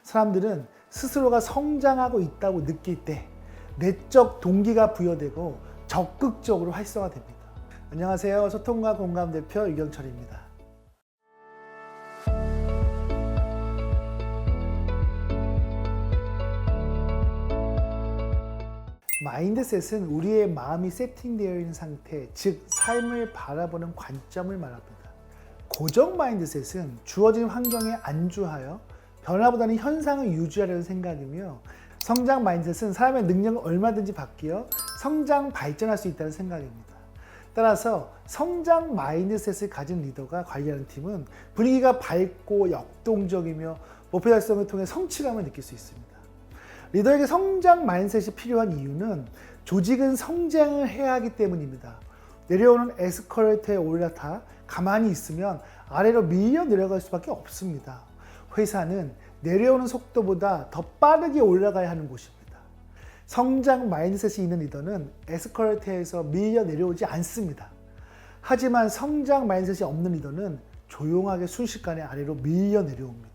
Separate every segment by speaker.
Speaker 1: 사람들은 스스로가 성장하고 있다고 느낄 때 내적 동기가 부여되고 적극적으로 활성화됩니다. 안녕하세요. 소통과 공감 대표 유경철입니다. 마인드셋은 우리의 마음이 세팅되어 있는 상태, 즉 삶을 바라보는 관점을 말합니다. 고정 마인드셋은 주어진 환경에 안주하여 변화보다는 현상을 유지하려는 생각이며, 성장 마인드셋은 사람의 능력을 얼마든지 바뀌어 성장 발전할 수 있다는 생각입니다. 따라서 성장 마인드셋을 가진 리더가 관리하는 팀은 분위기가 밝고 역동적이며 목표 달성을 통해 성취감을 느낄 수 있습니다. 리더에게 성장 마인드셋이 필요한 이유는 조직은 성장을 해야 하기 때문입니다. 내려오는 에스컬레이터에 올라타 가만히 있으면 아래로 밀려 내려갈 수밖에 없습니다. 회사는 내려오는 속도보다 더 빠르게 올라가야 하는 곳입니다. 성장 마인드셋이 있는 리더는 에스컬레이터에서 밀려 내려오지 않습니다. 하지만 성장 마인드셋이 없는 리더는 조용하게 순식간에 아래로 밀려 내려옵니다.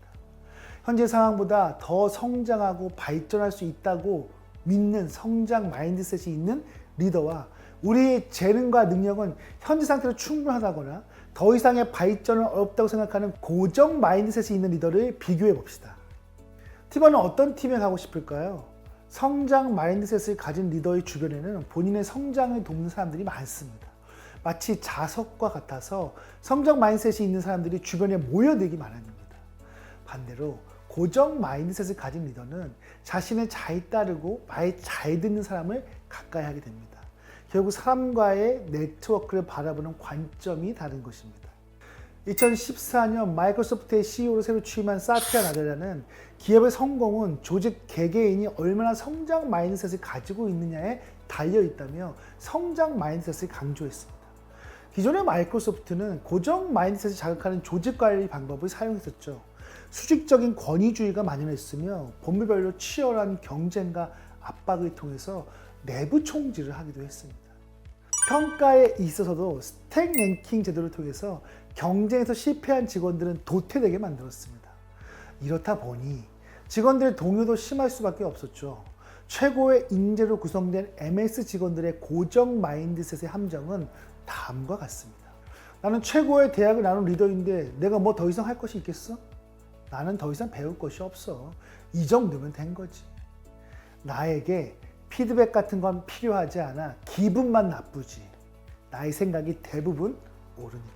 Speaker 1: 현재 상황보다 더 성장하고 발전할 수 있다고 믿는 성장 마인드셋이 있는 리더와 우리의 재능과 능력은 현재 상태로 충분하다거나 더 이상의 발전은 어렵다고 생각하는 고정 마인드셋이 있는 리더를 비교해 봅시다. 팀원은 어떤 팀에 가고 싶을까요? 성장 마인드셋을 가진 리더의 주변에는 본인의 성장을 돕는 사람들이 많습니다. 마치 자석과 같아서 성장 마인드셋이 있는 사람들이 주변에 모여들기 마련입니다. 반대로 고정 마인드셋을 가진 리더는 자신을 잘 따르고 말 잘 듣는 사람을 가까이 하게 됩니다. 결국 사람과의 네트워크를 바라보는 관점이 다른 것입니다. 2014년 마이크로소프트의 CEO로 새로 취임한 사티아 나델라는 기업의 성공은 조직 개개인이 얼마나 성장 마인드셋을 가지고 있느냐에 달려 있다며 성장 마인드셋을 강조했습니다. 기존의 마이크로소프트는 고정 마인드셋을 자극하는 조직 관리 방법을 사용했었죠. 수직적인 권위주의가 만연했으며 본부별로 치열한 경쟁과 압박을 통해서 내부 총질을 하기도 했습니다. 평가에 있어서도 스택 랭킹 제도를 통해서 경쟁에서 실패한 직원들은 도태되게 만들었습니다. 이렇다 보니 직원들의 동요도 심할 수밖에 없었죠. 최고의 인재로 구성된 MS 직원들의 고정 마인드셋의 함정은 다음과 같습니다. 나는 최고의 대학을 나눈 리더인데 내가 뭐 더 이상 할 것이 있겠어? 나는 더 이상 배울 것이 없어. 이 정도면 된 거지. 나에게 피드백 같은 건 필요하지 않아. 기분만 나쁘지. 나의 생각이 대부분 옳으니까.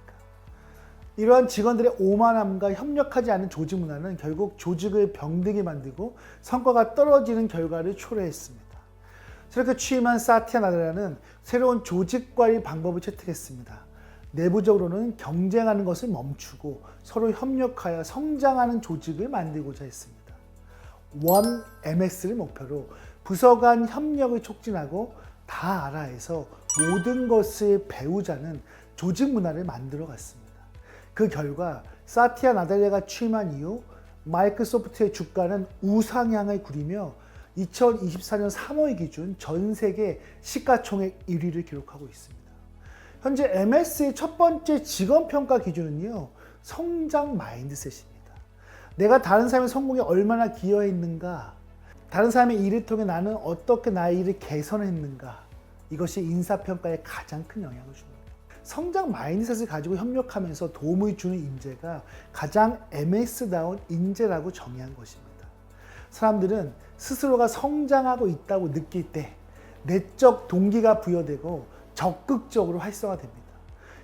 Speaker 1: 이러한 직원들의 오만함과 협력하지 않은 조직 문화는 결국 조직을 병들게 만들고 성과가 떨어지는 결과를 초래했습니다. 새롭게 취임한 사티아 나델라는 새로운 조직 관리 방법을 채택했습니다. 내부적으로는 경쟁하는 것을 멈추고 서로 협력하여 성장하는 조직을 만들고자 했습니다. 원 MS를 목표로 부서 간 협력을 촉진하고 다 알아해서 모든 것을 배우자는 조직 문화를 만들어 갔습니다. 그 결과 사티아 나델라가 취임한 이후 마이크로소프트의 주가는 우상향을 구리며 2024년 3월 기준 전 세계 시가총액 1위를 기록하고 있습니다. 현재 MS의 첫 번째 직원평가 기준은요, 성장 마인드셋입니다. 내가 다른 사람의 성공에 얼마나 기여했는가, 다른 사람의 일을 통해 나는 어떻게 나의 일을 개선했는가, 이것이 인사평가에 가장 큰 영향을 줍니다. 성장 마인드셋을 가지고 협력하면서 도움을 주는 인재가 가장 MS다운 인재라고 정의한 것입니다. 사람들은 스스로가 성장하고 있다고 느낄 때 내적 동기가 부여되고 적극적으로 활성화됩니다.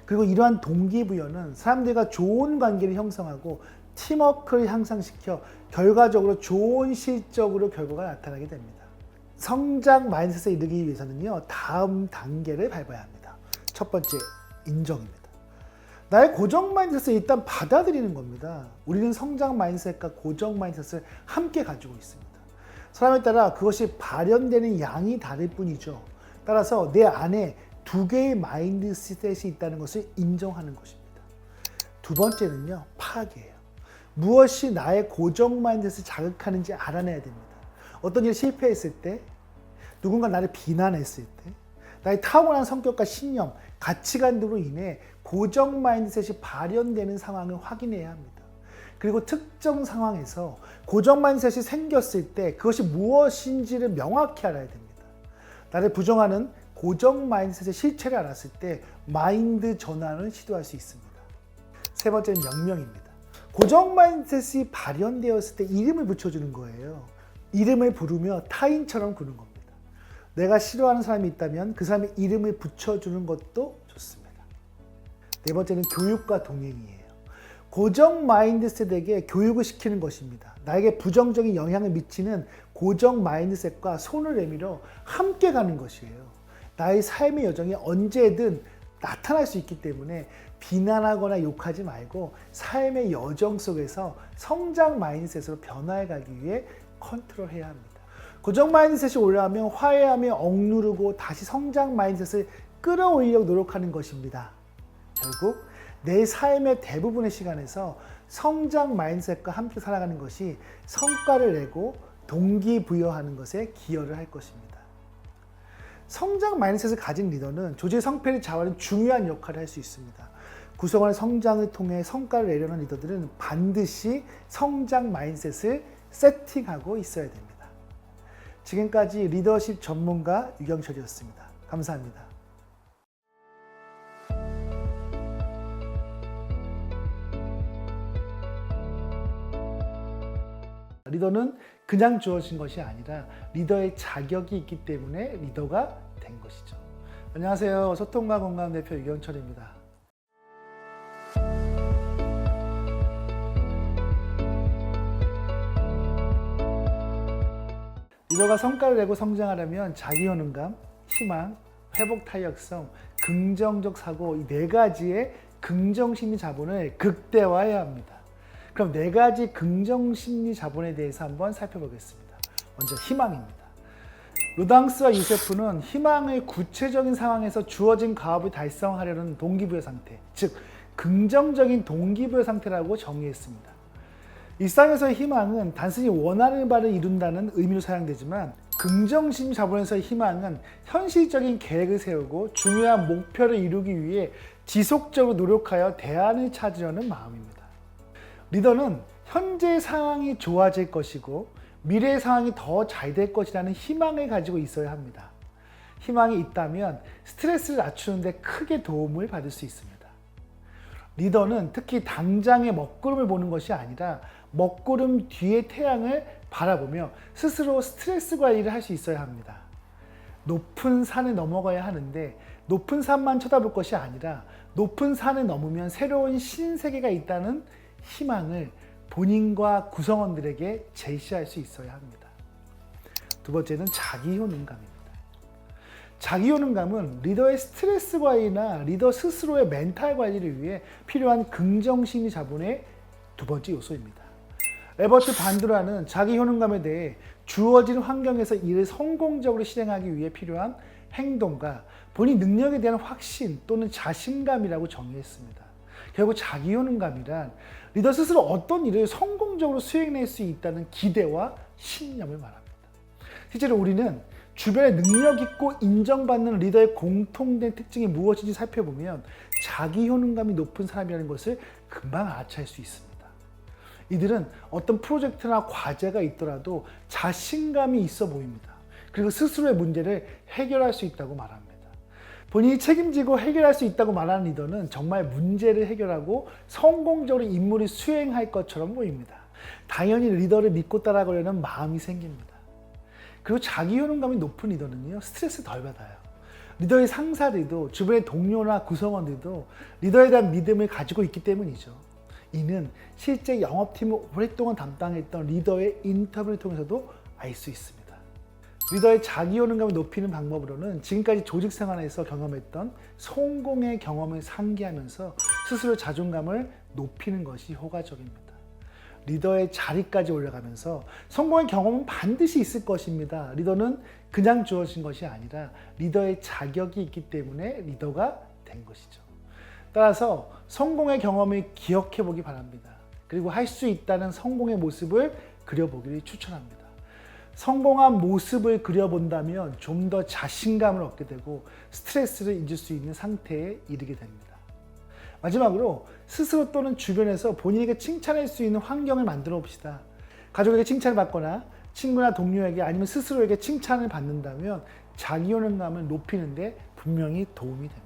Speaker 1: 그리고 이러한 동기부여는 사람들과 좋은 관계를 형성하고 팀워크를 향상시켜 결과적으로 좋은 실적으로 결과가 나타나게 됩니다. 성장 마인드셋에 이르기 위해서는요, 다음 단계를 밟아야 합니다. 첫 번째, 인정입니다. 나의 고정 마인드셋을 일단 받아들이는 겁니다. 우리는 성장 마인드셋과 고정 마인드셋을 함께 가지고 있습니다. 사람에 따라 그것이 발현되는 양이 다를 뿐이죠. 따라서 내 안에 두 개의 마인드셋이 있다는 것을 인정하는 것입니다. 두 번째는요, 파악이에요. 무엇이 나의 고정 마인드셋을 자극하는지 알아내야 됩니다. 어떤 일이 실패했을 때, 누군가 나를 비난했을 때, 나의 타고난 성격과 신념, 가치관 등으로 인해 고정 마인드셋이 발현되는 상황을 확인해야 합니다. 그리고 특정 상황에서 고정 마인드셋이 생겼을 때 그것이 무엇인지를 명확히 알아야 됩니다. 나를 부정하는 고정 마인드셋의 실체를 알았을 때 마인드 전환을 시도할 수 있습니다. 세 번째는 명명입니다. 고정 마인드셋이 발현되었을 때 이름을 붙여주는 거예요. 이름을 부르며 타인처럼 구는 겁니다. 내가 싫어하는 사람이 있다면 그 사람의 이름을 붙여주는 것도 좋습니다. 네 번째는 교육과 동행이에요. 고정 마인드셋에게 교육을 시키는 것입니다. 나에게 부정적인 영향을 미치는 고정 마인드셋과 손을 내밀어 함께 가는 것이에요. 나의 삶의 여정이 언제든 나타날 수 있기 때문에 비난하거나 욕하지 말고 삶의 여정 속에서 성장 마인드셋으로 변화해가기 위해 컨트롤해야 합니다. 고정 마인드셋이 올라오면 화해하며 억누르고 다시 성장 마인드셋을 끌어올리려고 노력하는 것입니다. 결국 내 삶의 대부분의 시간에서 성장 마인드셋과 함께 살아가는 것이 성과를 내고 동기부여하는 것에 기여를 할 것입니다. 성장 마인드셋을 가진 리더는 조직의 성패를 좌우하는 중요한 역할을 할 수 있습니다. 구성원의 성장을 통해 성과를 내려는 리더들은 반드시 성장 마인드셋을 세팅하고 있어야 됩니다. 지금까지 리더십 전문가 유경철이었습니다. 감사합니다. 리더는 그냥 주어진 것이 아니라 리더의 자격이 있기 때문에 리더가 된 것이죠. 안녕하세요. 소통과 공감 대표 유경철입니다. 리더가 성과를 내고 성장하려면 자기 효능감, 희망, 회복 탄력성, 긍정적 사고 이 네 가지의 긍정심리 자본을 극대화해야 합니다. 그럼 네 가지 긍정심리 자본에 대해서 한번 살펴보겠습니다. 먼저 희망입니다. 루당스와 유세프는 희망을 구체적인 상황에서 주어진 과업을 달성하려는 동기부여 상태, 즉 긍정적인 동기부여 상태라고 정의했습니다. 일상에서의 희망은 단순히 원하는 바를 이룬다는 의미로 사용되지만 긍정심 자본에서의 희망은 현실적인 계획을 세우고 중요한 목표를 이루기 위해 지속적으로 노력하여 대안을 찾으려는 마음입니다. 리더는 현재 상황이 좋아질 것이고 미래의 상황이 더 잘 될 것이라는 희망을 가지고 있어야 합니다. 희망이 있다면 스트레스를 낮추는 데 크게 도움을 받을 수 있습니다. 리더는 특히 당장의 먹구름을 보는 것이 아니라 먹구름 뒤의 태양을 바라보며 스스로 스트레스 관리를 할 수 있어야 합니다. 높은 산을 넘어가야 하는데 높은 산만 쳐다볼 것이 아니라 높은 산을 넘으면 새로운 신세계가 있다는 희망을 본인과 구성원들에게 제시할 수 있어야 합니다. 두 번째는 자기 효능감입니다. 자기 효능감은 리더의 스트레스 관리나 리더 스스로의 멘탈 관리를 위해 필요한 긍정심리 자본의 두 번째 요소입니다. 에버트 반두라는 자기 효능감에 대해 주어진 환경에서 일을 성공적으로 실행하기 위해 필요한 행동과 본인 능력에 대한 확신 또는 자신감이라고 정의했습니다. 결국 자기 효능감이란 리더 스스로 어떤 일을 성공적으로 수행할 수 있다는 기대와 신념을 말합니다. 실제로 우리는 주변에 능력 있고 인정받는 리더의 공통된 특징이 무엇인지 살펴보면 자기 효능감이 높은 사람이라는 것을 금방 알아챌 수 있습니다. 이들은 어떤 프로젝트나 과제가 있더라도 자신감이 있어 보입니다. 그리고 스스로의 문제를 해결할 수 있다고 말합니다. 본인이 책임지고 해결할 수 있다고 말하는 리더는 정말 문제를 해결하고 성공적으로 임무를 수행할 것처럼 보입니다. 당연히 리더를 믿고 따라가려는 마음이 생깁니다. 그리고 자기 효능감이 높은 리더는요, 스트레스 덜 받아요. 리더의 상사들도 주변의 동료나 구성원들도 리더에 대한 믿음을 가지고 있기 때문이죠. 이는 실제 영업팀을 오랫동안 담당했던 리더의 인터뷰를 통해서도 알 수 있습니다. 리더의 자기 효능감을 높이는 방법으로는 지금까지 조직 생활에서 경험했던 성공의 경험을 상기하면서 스스로 자존감을 높이는 것이 효과적입니다. 리더의 자리까지 올라가면서 성공의 경험은 반드시 있을 것입니다. 리더는 그냥 주어진 것이 아니라 리더의 자격이 있기 때문에 리더가 된 것이죠. 따라서 성공의 경험을 기억해 보기 바랍니다. 그리고 할 수 있다는 성공의 모습을 그려보기를 추천합니다. 성공한 모습을 그려본다면 좀 더 자신감을 얻게 되고 스트레스를 잊을 수 있는 상태에 이르게 됩니다. 마지막으로 스스로 또는 주변에서 본인에게 칭찬할 수 있는 환경을 만들어 봅시다. 가족에게 칭찬을 받거나 친구나 동료에게 아니면 스스로에게 칭찬을 받는다면 자기효능감을 높이는데 분명히 도움이 됩니다.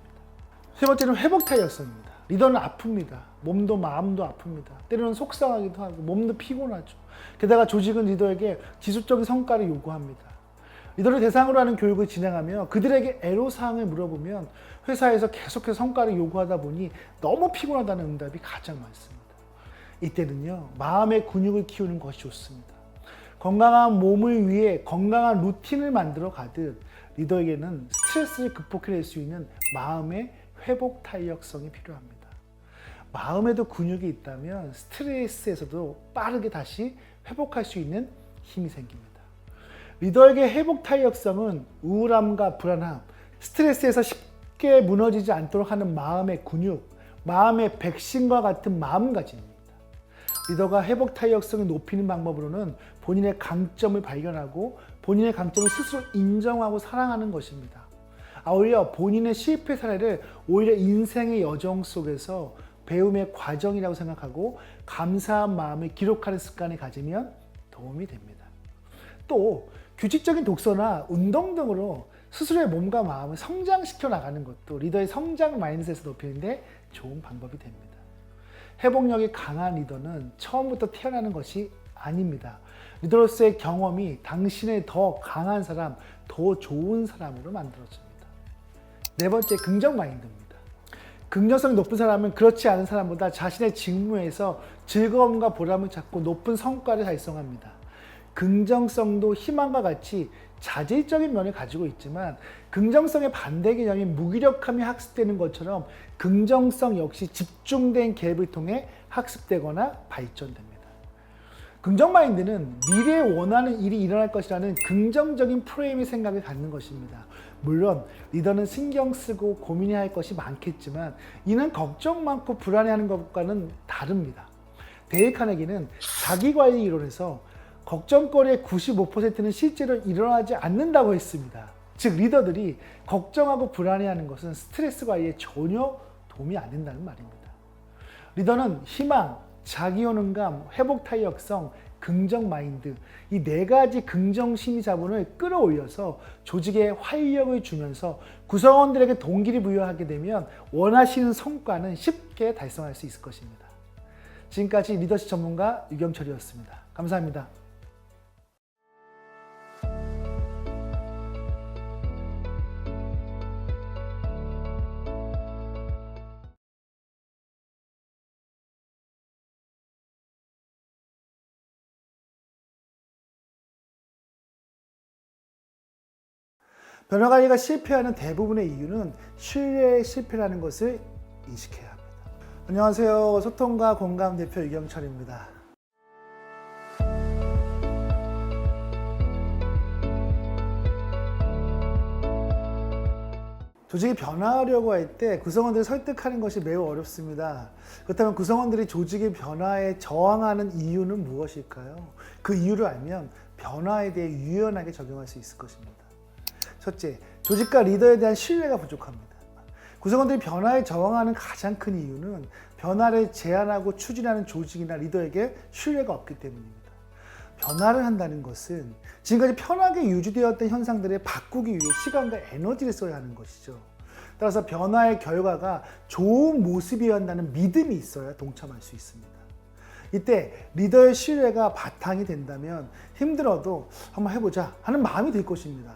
Speaker 1: 세 번째는 회복 탄력성입니다. 리더는 아픕니다. 몸도 마음도 아픕니다. 때로는 속상하기도 하고 몸도 피곤하죠. 게다가 조직은 리더에게 지속적인 성과를 요구합니다. 리더를 대상으로 하는 교육을 진행하며 그들에게 애로사항을 물어보면 회사에서 계속해서 성과를 요구하다 보니 너무 피곤하다는 응답이 가장 많습니다. 이때는요, 마음의 근육을 키우는 것이 좋습니다. 건강한 몸을 위해 건강한 루틴을 만들어 가듯 리더에게는 스트레스를 극복해낼 수 있는 마음의 회복 탄력성이 필요합니다. 마음에도 근육이 있다면 스트레스에서도 빠르게 다시 회복할 수 있는 힘이 생깁니다. 리더에게 회복 탄력성은 우울함과 불안함, 스트레스에서 쉽게 무너지지 않도록 하는 마음의 근육, 마음의 백신과 같은 마음가짐입니다. 리더가 회복 탄력성을 높이는 방법으로는 본인의 강점을 발견하고 본인의 강점을 스스로 인정하고 사랑하는 것입니다. 오히려 본인의 실패 사례를 오히려 인생의 여정 속에서 배움의 과정이라고 생각하고 감사한 마음을 기록하는 습관을 가지면 도움이 됩니다. 또 규칙적인 독서나 운동 등으로 스스로의 몸과 마음을 성장시켜 나가는 것도 리더의 성장 마인드셋을 높이는데 좋은 방법이 됩니다. 회복력이 강한 리더는 처음부터 태어나는 것이 아닙니다. 리더로서의 경험이 당신을 더 강한 사람, 더 좋은 사람으로 만들어줍니다. 네 번째, 긍정 마인드입니다. 긍정성이 높은 사람은 그렇지 않은 사람보다 자신의 직무에서 즐거움과 보람을 찾고 높은 성과를 달성합니다. 긍정성도 희망과 같이 자질적인 면을 가지고 있지만 긍정성의 반대 개념인 무기력함이 학습되는 것처럼 긍정성 역시 집중된 갭을 통해 학습되거나 발전됩니다. 긍정 마인드는 미래에 원하는 일이 일어날 것이라는 긍정적인 프레임의 생각을 갖는 것입니다. 물론 리더는 신경 쓰고 고민해야 할 것이 많겠지만 이는 걱정 많고 불안해하는 것과는 다릅니다. 데일 카네기는 자기관리 이론에서 걱정거리의 95%는 실제로 일어나지 않는다고 했습니다. 즉 리더들이 걱정하고 불안해하는 것은 스트레스 관리에 전혀 도움이 안 된다는 말입니다. 리더는 희망, 자기효능감, 회복 탄력성, 긍정 마인드 이 네 가지 긍정 심리 자본을 끌어올려서 조직에 활력을 주면서 구성원들에게 동기를 부여하게 되면 원하시는 성과는 쉽게 달성할 수 있을 것입니다. 지금까지 리더십 전문가 유경철이었습니다. 감사합니다. 변화관리가 실패하는 대부분의 이유는 신뢰의 실패라는 것을 인식해야 합니다. 안녕하세요. 소통과 공감 대표 유경철입니다. 조직이 변화하려고 할 때 구성원들을 설득하는 것이 매우 어렵습니다. 그렇다면 구성원들이 조직의 변화에 저항하는 이유는 무엇일까요? 그 이유를 알면 변화에 대해 유연하게 적용할 수 있을 것입니다. 첫째, 조직과 리더에 대한 신뢰가 부족합니다. 구성원들이 변화에 저항하는 가장 큰 이유는 변화를 제안하고 추진하는 조직이나 리더에게 신뢰가 없기 때문입니다. 변화를 한다는 것은 지금까지 편하게 유지되었던 현상들을 바꾸기 위해 시간과 에너지를 써야 하는 것이죠. 따라서 변화의 결과가 좋은 모습이어야 한다는 믿음이 있어야 동참할 수 있습니다. 이때 리더의 신뢰가 바탕이 된다면 힘들어도 한번 해보자 하는 마음이 들 것입니다.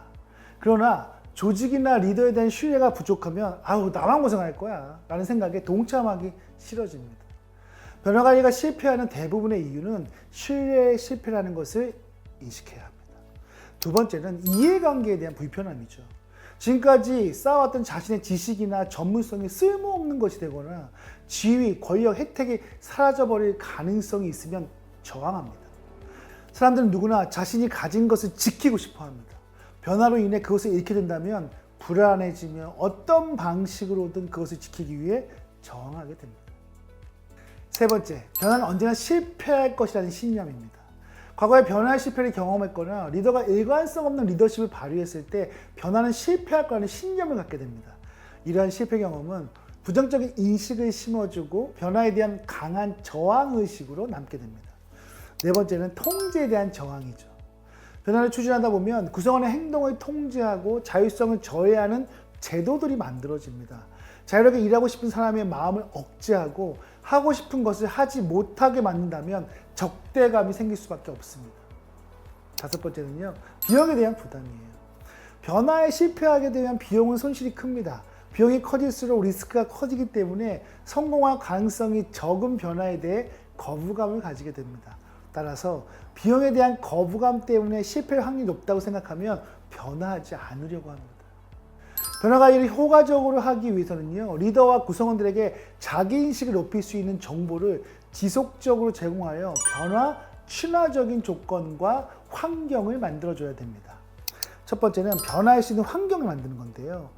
Speaker 1: 그러나 조직이나 리더에 대한 신뢰가 부족하면 아우 나만 고생할 거야 라는 생각에 동참하기 싫어집니다. 변화관리가 실패하는 대부분의 이유는 신뢰의 실패라는 것을 인식해야 합니다. 두 번째는 이해관계에 대한 불편함이죠. 지금까지 쌓아왔던 자신의 지식이나 전문성이 쓸모없는 것이 되거나 지위, 권력, 혜택이 사라져버릴 가능성이 있으면 저항합니다. 사람들은 누구나 자신이 가진 것을 지키고 싶어 합니다. 변화로 인해 그것을 잃게 된다면 불안해지며 어떤 방식으로든 그것을 지키기 위해 저항하게 됩니다. 세 번째, 변화는 언제나 실패할 것이라는 신념입니다. 과거에 변화의 실패를 경험했거나 리더가 일관성 없는 리더십을 발휘했을 때 변화는 실패할 거라는 신념을 갖게 됩니다. 이러한 실패 경험은 부정적인 인식을 심어주고 변화에 대한 강한 저항의식으로 남게 됩니다. 네 번째는 통제에 대한 저항이죠. 변화를 추진하다 보면 구성원의 행동을 통제하고 자율성을 저해하는 제도들이 만들어집니다. 자유롭게 일하고 싶은 사람의 마음을 억제하고 하고 싶은 것을 하지 못하게 만든다면 적대감이 생길 수밖에 없습니다. 다섯 번째는요, 비용에 대한 부담이에요. 변화에 실패하게 되면 비용은 손실이 큽니다. 비용이 커질수록 리스크가 커지기 때문에 성공할 가능성이 적은 변화에 대해 거부감을 가지게 됩니다. 따라서 비용에 대한 거부감 때문에 실패할 확률이 높다고 생각하면 변화하지 않으려고 합니다. 변화가 이를 효과적으로 하기 위해서는요, 리더와 구성원들에게 자기인식을 높일 수 있는 정보를 지속적으로 제공하여 변화 친화적인 조건과 환경을 만들어줘야 됩니다. 첫 번째는 변화할 수 있는 환경을 만드는 건데요.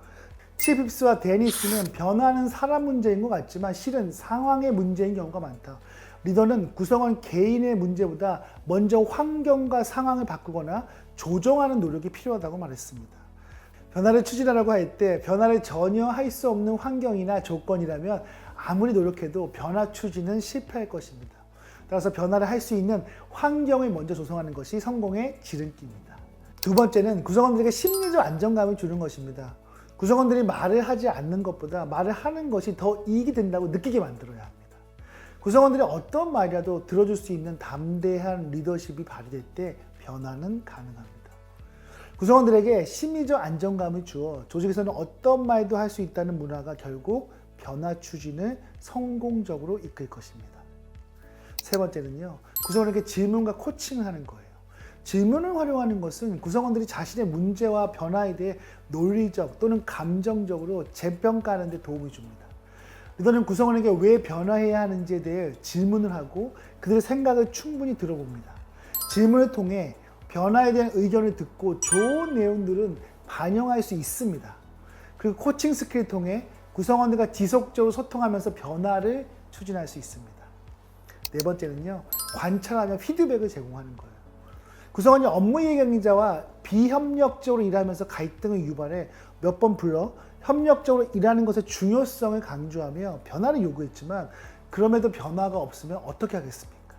Speaker 1: 칩 힙스와 데니스는 변화는 사람 문제인 것 같지만 실은 상황의 문제인 경우가 많다. 리더는 구성원 개인의 문제보다 먼저 환경과 상황을 바꾸거나 조정하는 노력이 필요하다고 말했습니다. 변화를 추진하려고 할 때 변화를 전혀 할 수 없는 환경이나 조건이라면 아무리 노력해도 변화 추진은 실패할 것입니다. 따라서 변화를 할 수 있는 환경을 먼저 조성하는 것이 성공의 지름길입니다. 두 번째는 구성원들에게 심리적 안정감을 주는 것입니다. 구성원들이 말을 하지 않는 것보다 말을 하는 것이 더 이익이 된다고 느끼게 만들어야 합니다. 구성원들이 어떤 말이라도 들어줄 수 있는 담대한 리더십이 발휘될 때 변화는 가능합니다. 구성원들에게 심리적 안정감을 주어 조직에서는 어떤 말도 할 수 있다는 문화가 결국 변화 추진을 성공적으로 이끌 것입니다. 세 번째는요, 구성원에게 질문과 코칭을 하는 거예요. 질문을 활용하는 것은 구성원들이 자신의 문제와 변화에 대해 논리적 또는 감정적으로 재평가하는 데 도움을 줍니다. 리더는 구성원에게 왜 변화해야 하는지에 대해 질문을 하고 그들의 생각을 충분히 들어봅니다. 질문을 통해 변화에 대한 의견을 듣고 좋은 내용들은 반영할 수 있습니다. 그리고 코칭 스킬을 통해 구성원들과 지속적으로 소통하면서 변화를 추진할 수 있습니다. 네 번째는요, 관찰하며 피드백을 제공하는 거예요. 구성원이 업무이해 경쟁자와 비협력적으로 일하면서 갈등을 유발해 몇 번 불러 협력적으로 일하는 것의 중요성을 강조하며 변화를 요구했지만 그럼에도 변화가 없으면 어떻게 하겠습니까?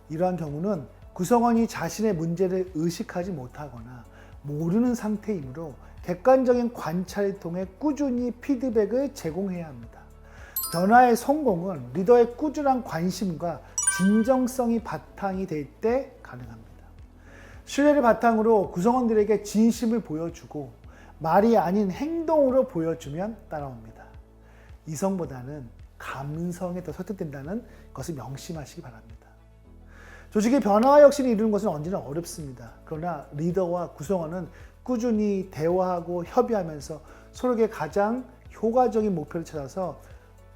Speaker 1: 이러한 경우는 구성원이 자신의 문제를 의식하지 못하거나 모르는 상태이므로 객관적인 관찰을 통해 꾸준히 피드백을 제공해야 합니다. 변화의 성공은 리더의 꾸준한 관심과 진정성이 바탕이 될 때 가능합니다. 신뢰를 바탕으로 구성원들에게 진심을 보여주고 말이 아닌 행동으로 보여주면 따라옵니다. 이성보다는 감성에 더 설득된다는 것을 명심하시기 바랍니다. 조직의 변화와 혁신을 이루는 것은 언제나 어렵습니다. 그러나 리더와 구성원은 꾸준히 대화하고 협의하면서 서로에게 가장 효과적인 목표를 찾아서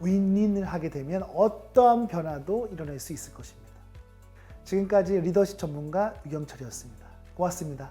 Speaker 1: 윈윈을 하게 되면 어떠한 변화도 이뤄낼 수 있을 것입니다. 지금까지 리더십 전문가 유경철이었습니다. 고맙습니다.